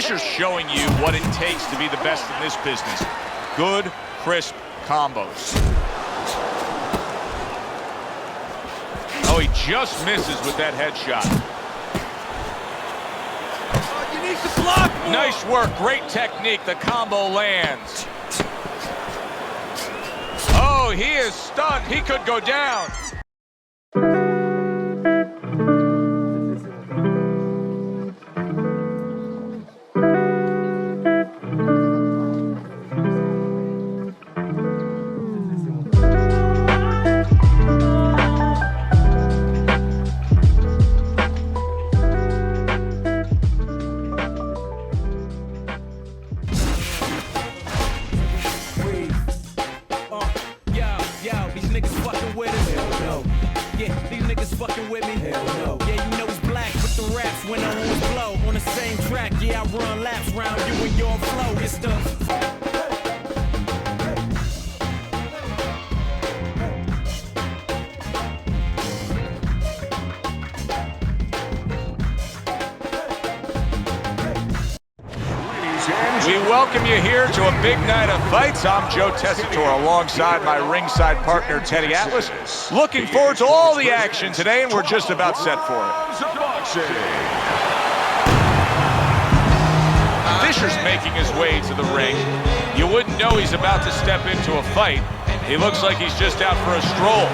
Fisher's showing you what it takes to be the best in this business. Good, crisp combos. Oh, he just misses with that headshot. You need to block more. Nice work, great technique. The combo lands. Oh, he is stunned. He could go down. We welcome you here to a big night of fights. I'm Joe Tessitore alongside my ringside partner, Teddy Atlas. Looking forward to all the action today, and we're just about set for it. Fisher's making his way to the ring. You wouldn't know he's about to step into a fight. He looks like he's just out for a stroll.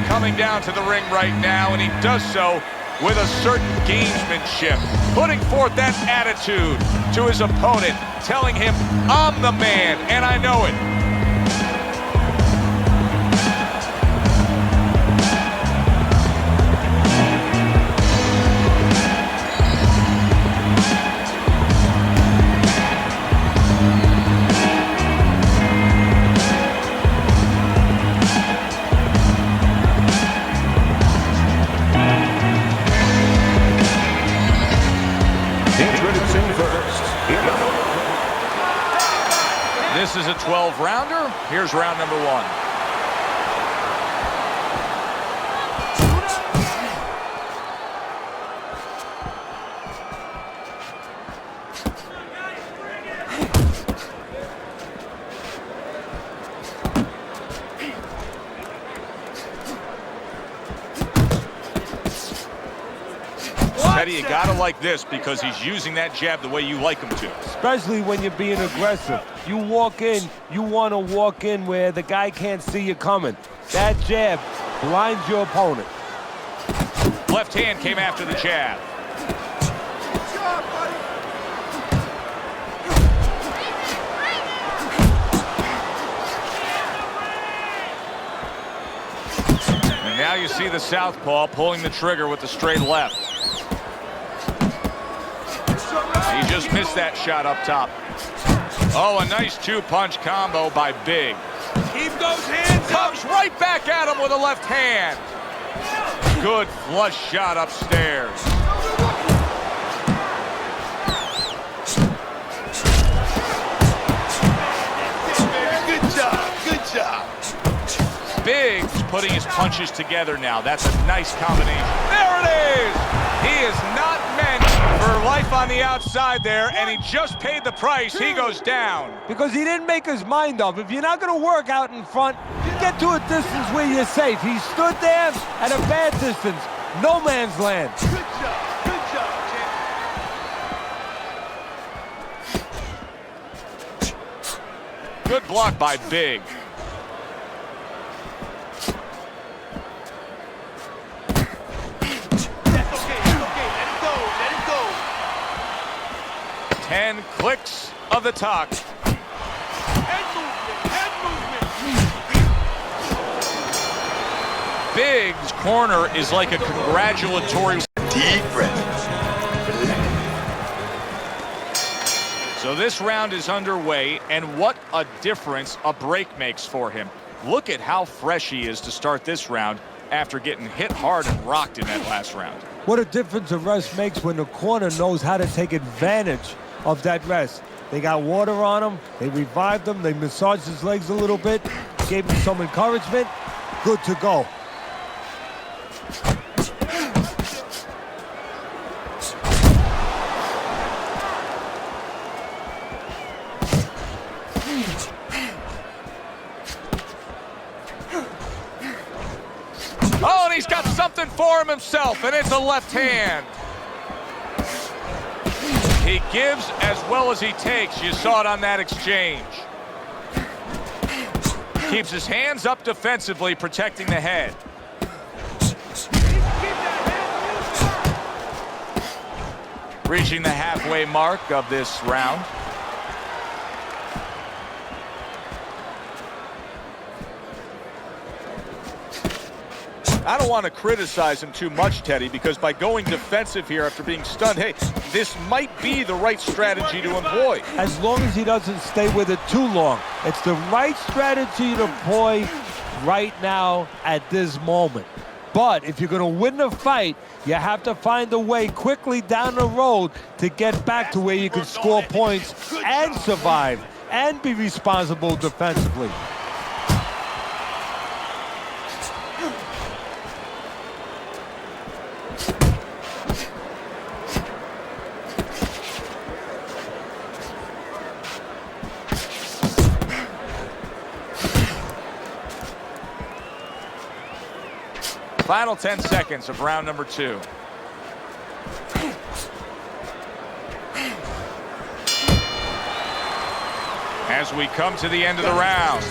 Coming down to the ring right now, and he does so with a certain gamesmanship, putting forth that attitude to his opponent, telling him, I'm the man, and I know it. This is a 12-rounder. Here's round number one. Teddy, you gotta like this because he's using that jab the way you like him to. Especially when you're being aggressive. You walk in, you want to walk in where the guy can't see you coming. That jab blinds your opponent. Left hand came after the jab. And now you see the southpaw pulling the trigger with the straight left. He just missed that shot up top. Oh, a nice two-punch combo by Big. Keep those hands up. Comes right back at him with a left hand. Good flush shot upstairs. Good job, good job. Big's putting his punches together now. That's a nice combination. There it is! He is not meant for life on the outside there, and he just paid the price. He goes down. Because he didn't make his mind up. If you're not going to work out in front, get to a distance where you're safe. He stood there at a bad distance. No man's land. Good job, champ. Good block by Big. That's okay. Let it go. 10 clicks of the talk. Head movement. Big's corner is like a congratulatory. Deep breath. So this round is underway, and what a difference a break makes for him. Look at how fresh he is to start this round after getting hit hard and rocked in that last round. What a difference a rest makes when the corner knows how to take advantage of that rest. They got water on him, they revived him, they massaged his legs a little bit, gave him some encouragement, good to go. Oh, and he's got something for him himself, and it's a left hand. He gives as well as he takes. You saw it on that exchange. Keeps his hands up defensively, protecting the head. Reaching the halfway mark of this round. I don't want to criticize him too much, Teddy, because by going defensive here after being stunned, hey, this might be the right strategy to employ. As long as he doesn't stay with it too long. It's the right strategy to employ right now at this moment. But if you're going to win the fight, you have to find a way quickly down the road to get back to where you can score points and survive and be responsible defensively. Final 10 seconds of round number 2. As we come to the end of the round,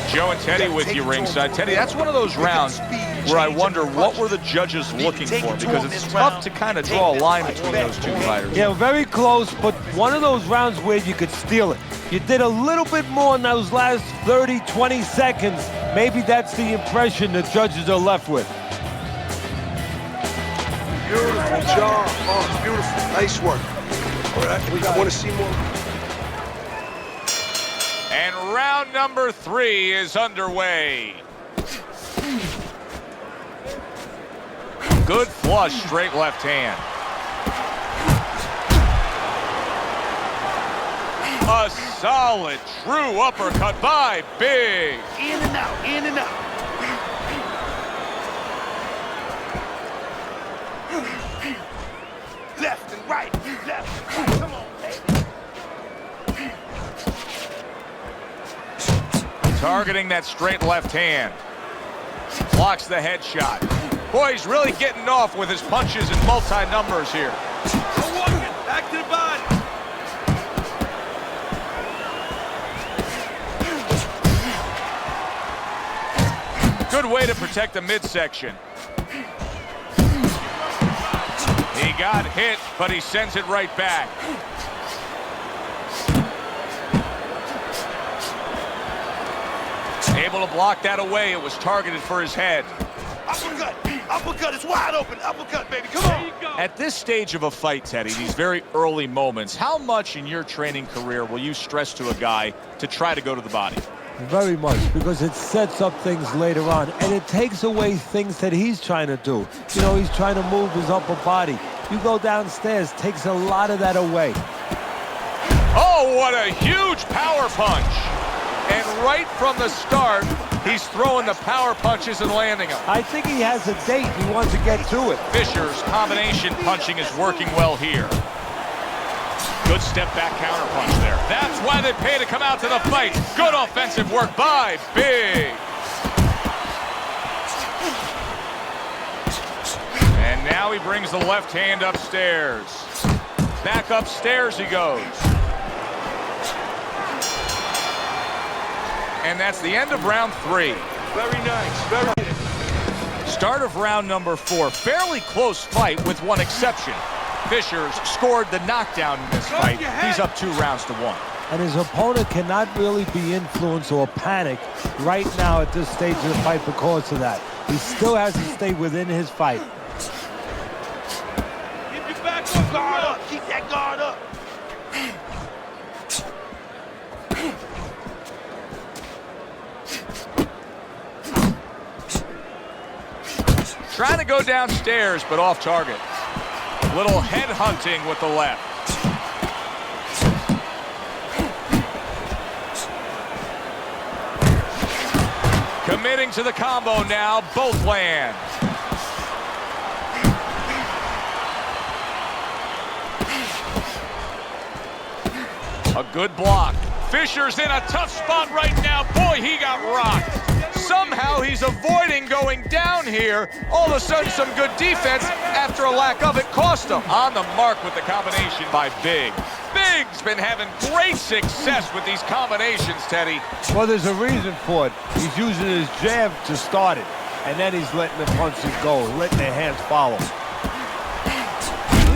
Joe and Teddy with you ringside. Teddy, that's one of those rounds where I wonder what were the judges looking for, because it's tough to kind of draw a line between those two fighters. Yeah, very close, but one of those rounds where you could steal it. You did a little bit more in those last 30, 20 seconds. Maybe that's the impression the judges are left with. Beautiful job. Oh, beautiful. Nice work. All right, I want to see more. And round number 3 is underway. Good flush, straight left hand. A solid, true uppercut by Big. In and out, in and out. Left and right, left. Come on, baby. Targeting that straight left hand. Blocks the headshot. Boy, he's really getting off with his punches and multi-numbers here. Back to the body. Good way to protect the midsection. He got hit, but he sends it right back. Able to block that away. It was targeted for his head. Uppercut. Uppercut. It's wide open. Uppercut, baby. Come on. At this stage of a fight, Teddy, these very early moments, how much in your training career will you stress to a guy to try to go to the body? Very much, because it sets up things later on, and it takes away things that he's trying to do. You know, he's trying to move his upper body. You go downstairs, takes a lot of that away. Oh, what a huge power punch. And right from the start, he's throwing the power punches and landing them. I think he has a date. He wants to get to it. Fisher's combination punching is working well here. Good step back counter punch there. That's why they pay to come out to the fight. Good offensive work by Big. And now he brings the left hand upstairs. Back upstairs he goes. And that's the end of round 3. Very nice. Very. Start of round number 4. Fairly close fight with one exception. Fisher's scored the knockdown in this fight. He's up 2 rounds to 1. And his opponent cannot really be influenced or panic right now at this stage of the fight because of that. He still has to stay within his fight. Keep your back up. Guard up. Keep that guard up. Trying to go downstairs, but off target. Little head hunting with the left. Committing to the combo now, both land. A good block. Fisher's in a tough spot right now. Boy, he got rocked. Somehow he's avoiding going down here. All of a sudden, some good defense after a lack of it cost him. On the mark with the combination by Big. Big's been having great success with these combinations, Teddy. Well, there's a reason for it. He's using his jab to start it, and then he's letting the punches go, letting their hands follow.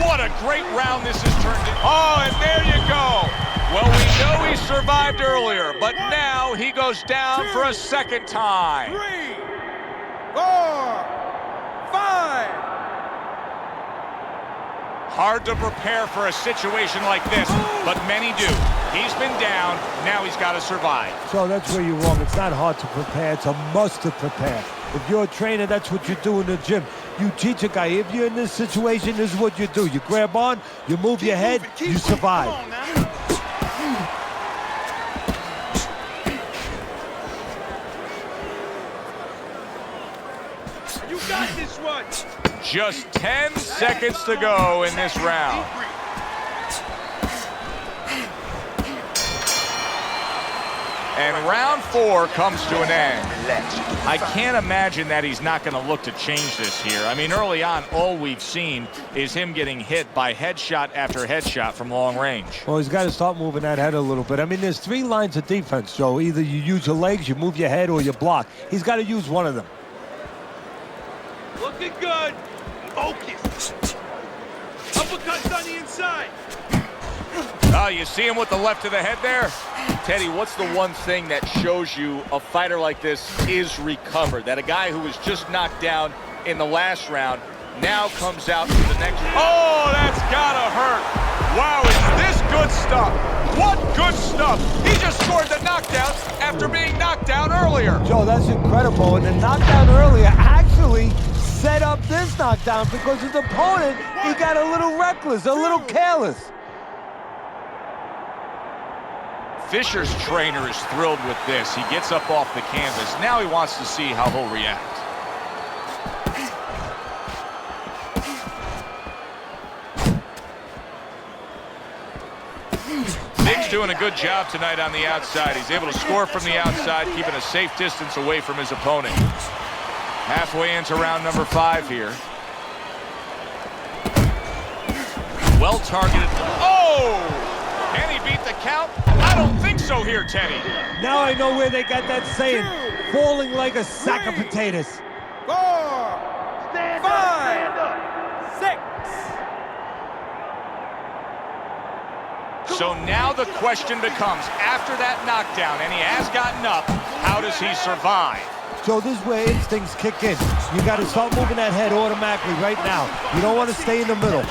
What a great round this has turned into. Oh, and there you go. Well, we know he survived earlier, but now he goes down for a second time. 3, 4, 5. Hard to prepare for a situation like this, but many do. He's been down, now he's got to survive. So that's where you're wrong. It's not hard to prepare. It's a must to prepare. If you're a trainer, that's what you do in the gym. You teach a guy, if you're in this situation, this is what you do. You grab on, you move your head, you survive. You got this one. Just 10 seconds to go in this round. And round 4 comes to an end. I can't imagine that he's not going to look to change this here. I mean, early on, all we've seen is him getting hit by headshot after headshot from long range. Well, he's got to start moving that head a little bit. I mean, there's 3 lines of defense, Joe. Either you use your legs, you move your head, or you block. He's got to use one of them. Looking good. Focus. Uppercuts on the inside. Oh, you see him with the left to the head there? Teddy, what's the one thing that shows you a fighter like this is recovered? That a guy who was just knocked down in the last round now comes out to the next. Oh, that's gotta hurt. Wow, is this good stuff? What good stuff? He just scored the knockdown after being knocked down earlier. Joe, that's incredible. And the knockdown earlier actually set up this knockdown because his opponent, he got a little reckless, a little careless. Fisher's trainer is thrilled with this. He gets up off the canvas. Now he wants to see how he'll react. Big's doing a good job tonight on the outside. He's able to score from the outside, keeping a safe distance away from his opponent. Halfway into round number 5 here. Well targeted. Oh! Can he beat the count? I don't think so here, Teddy. Now I know where they got that saying, falling like a sack of potatoes. 4, 5, 6. So now the question becomes, after that knockdown, and he has gotten up, how does he survive? So this is where instincts kick in. You got to start moving that head automatically right now. You don't want to stay in the middle.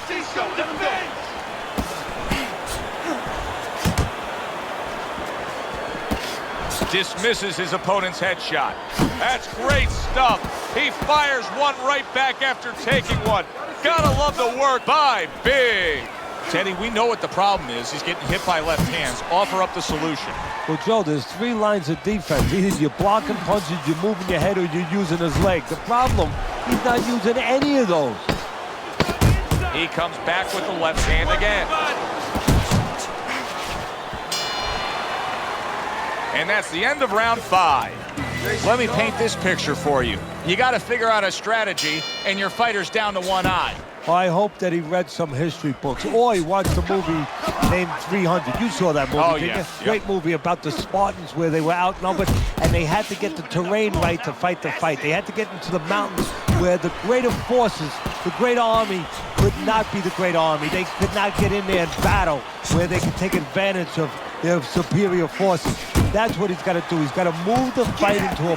Dismisses his opponent's headshot. That's great stuff. He fires one right back after taking one. Gotta love the work by Big. Teddy, we know what the problem is. He's getting hit by left hands. Offer up the solution. Well, Joe, there's 3 lines of defense. Either you're blocking punches, you're moving your head, or you're using his leg. The problem, he's not using any of those. He comes back with the left hand again. And that's the end of round 5. Let me paint this picture for you. You got to figure out a strategy, and your fighter's down to one eye. Well, I hope that he read some history books, or he watched a movie named 300. You saw that movie, didn't you? Great movie about the Spartans where they were outnumbered, and they had to get the terrain right to fight the fight. They had to get into the mountains where the greater forces, the great army, could not be the great army. They could not get in there and battle where they could take advantage of their superior forces. That's what he's got to do. He's got to move the fight into a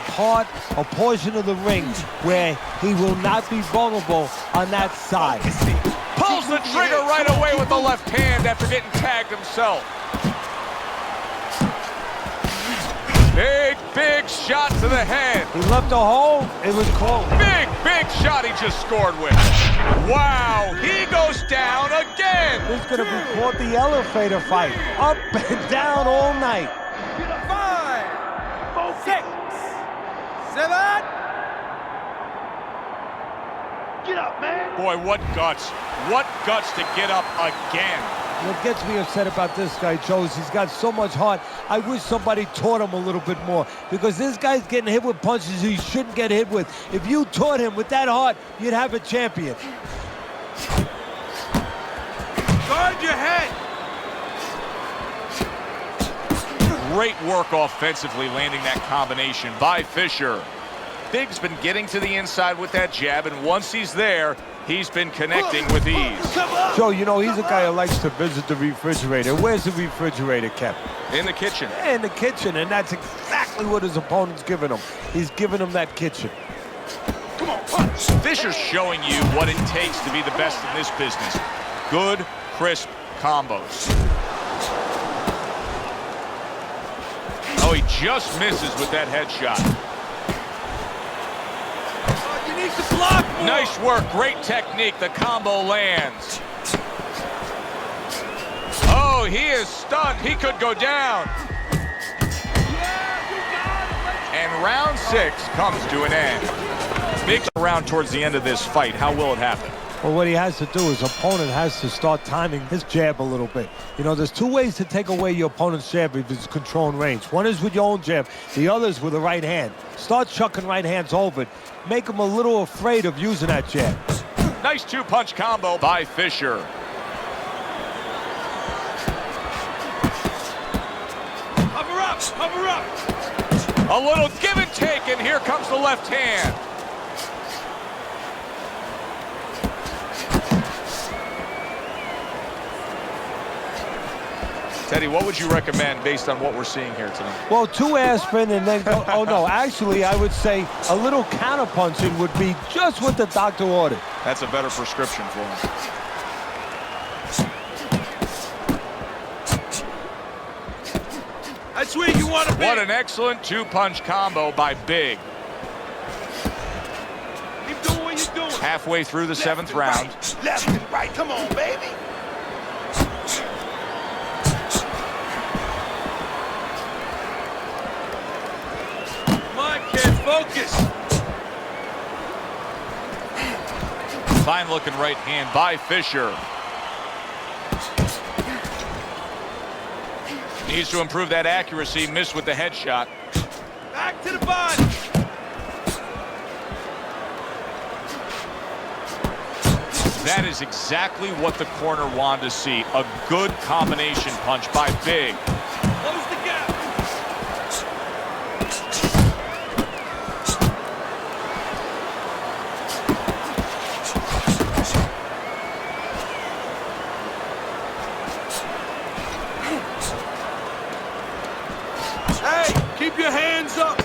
portion of the ring where he will not be vulnerable on that side. Pulls the trigger right away with the left hand after getting tagged himself. Big shot to the head. He left a hole. It was close. Big shot he just scored with. Wow, he goes down again. This is going to be called the elevator fight. Up and down all night. 5, 6, 7. Get up, man. Boy, what guts. What guts to get up again. What gets me upset about this guy, Joe, is he's got so much heart. I wish somebody taught him a little bit more, because this guy's getting hit with punches he shouldn't get hit with. If you taught him with that heart, you'd have a champion. Guard your head. Great work offensively, landing that combination by Fisher. Big's been getting to the inside with that jab, and once he's there, he's been connecting with ease. Joe, you know, he's a guy who likes to visit the refrigerator. Where's the refrigerator kept? In the kitchen. In the kitchen, and that's exactly what his opponent's giving him. He's giving him that kitchen. Come on, punch. Fisher's showing you what it takes to be the best in this business. Good, crisp combos. Oh, he just misses with that headshot. You need to block more. Nice work, great technique. The combo lands. Oh, he is stunned. He could go down. And round 6 comes to an end. Big's around towards the end of this fight. How will it happen? Well, what he has to do, his opponent has to start timing his jab a little bit. You know, there's 2 ways to take away your opponent's jab if it's controlling range. One is with your own jab, the other is with the right hand. Start chucking right hands over it. Make him a little afraid of using that jab. Nice 2-punch combo by Fisher. Cover up, cover up. A little give and take, and here comes the left hand. Teddy, what would you recommend based on what we're seeing here tonight? Well, 2 aspirin and then, oh no, actually I would say a little counter-punching would be just what the doctor ordered. That's a better prescription for him. That's where you want to be. What an excellent 2-punch combo by Big. Keep doing what you're doing. Halfway through the 7th round. Right. Left and right. Come on, baby. Come on, kid. Focus. Fine looking right hand by Fisher. Needs to improve that accuracy. Missed with the headshot. Back to the body. That is exactly what the corner wanted to see. A good combination punch by Big. Close the gap. Hey, keep your hands up.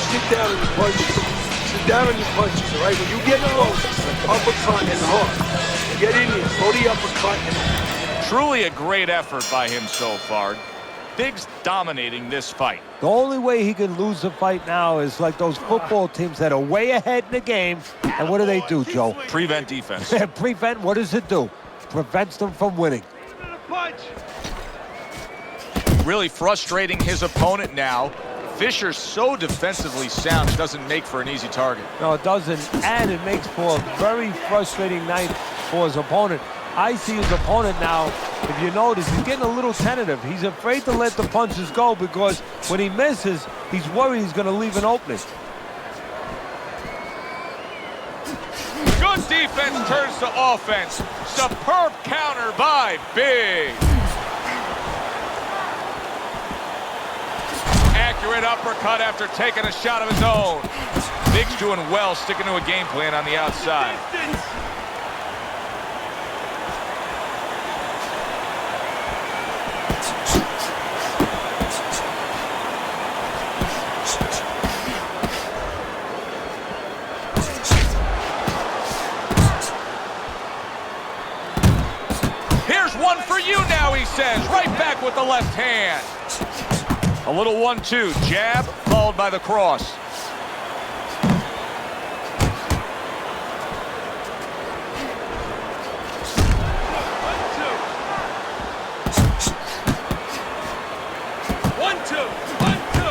Sit down on your punches. Sit down on your punches, all right? When you get close, uppercut and hook. Get in here, throw the uppercut and Truly a great effort by him so far. Big's dominating this fight. The only way he can lose the fight now is like those football teams that are way ahead in the game. And what do, Joe? Prevent defense. Prevent, what does it do? Prevents them from winning. Punch. Really frustrating his opponent now. Fisher's so defensively sound, it doesn't make for an easy target. No, it doesn't, and it makes for a very frustrating night for his opponent. I see his opponent now, if you notice, he's getting a little tentative. He's afraid to let the punches go because when he misses, he's worried he's going to leave an opening. Good defense turns to offense. Superb counter by Big. Accurate uppercut after taking a shot of his own. Big's doing well, sticking to a game plan on the outside. with the left hand. A little 1-2, jab, followed by the cross.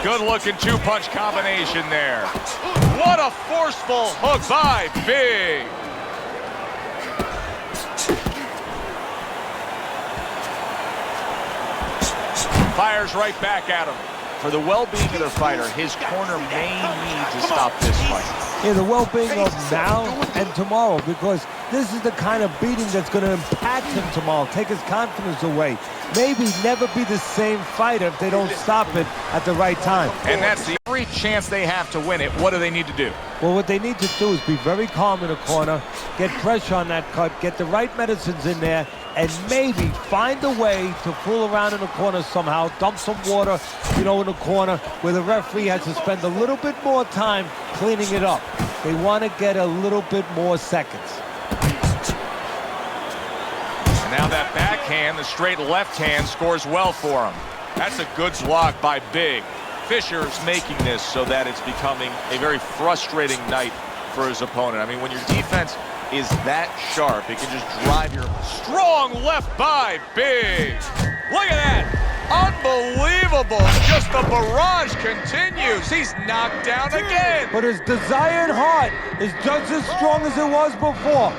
Good looking two-punch combination there. What a forceful hook by Big. Fires right back at him. For the well-being of the fighter, his corner may need to stop this fight. Yeah, the well-being of now and tomorrow, because this is the kind of beating that's going to impact him tomorrow, take his confidence away. Maybe never be the same fighter if they don't stop it at the right time. And that's the every chance they have to win it. What do they need to do? Well, what they need to do is be very calm in the corner, get pressure on that cut, get the right medicines in there, and maybe find a way to fool around in the corner somehow, dump some water, in the corner where the referee has to spend a little bit more time cleaning it up. They want to get a little bit more seconds. And now that backhand, the straight left hand, scores well for him. That's a good block by Big. Fisher's making this so that it's becoming a very frustrating night for his opponent. I mean, when your defense is that sharp, it can just drive your strong left by Big. Look at that. Unbelievable. Just the barrage continues. He's knocked down again. But his desired heart is just as strong as it was before.